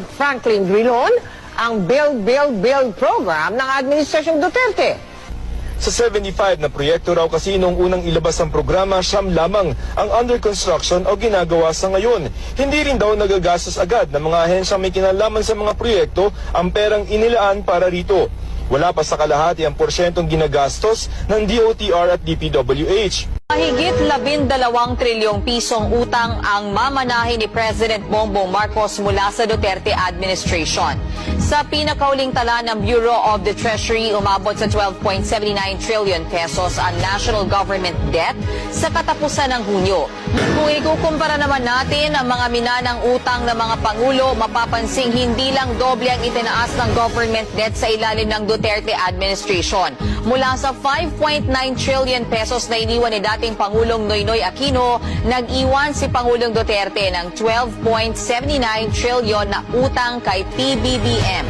Franklin Drilon ang Build, Build, Build program ng Administrasyong Duterte. Sa 75 na proyekto raw kasi noong unang ilabas ang programa, siyam lamang ang under construction o ginagawa sa ngayon. Hindi rin daw nagagastos agad ng mga ahensyang may kinalaman sa mga proyekto ang perang inilaan para rito. Wala pa sa kalahati ang porsyentong ginagastos ng DOTR at DPWH. Mahigit 12 trilyong pisong utang ang mamanahin ni President Bongbong Marcos mula sa Duterte administration. Sa pinakauling tala ng Bureau of the Treasury, umabot sa 12.79 trillion pesos ang national government debt sa katapusan ng Hunyo. Kung ikukumpara naman natin ang mga minanang utang ng mga Pangulo, mapapansing hindi lang doble ang itinaas ng government debt sa ilalim ng Duterte administration. Mula sa 5.9 trillion pesos na iniwan ni dating Pangulong Noynoy Aquino, nag-iwan si Pangulong Duterte ng 12.79 trillion na utang kay PBBM.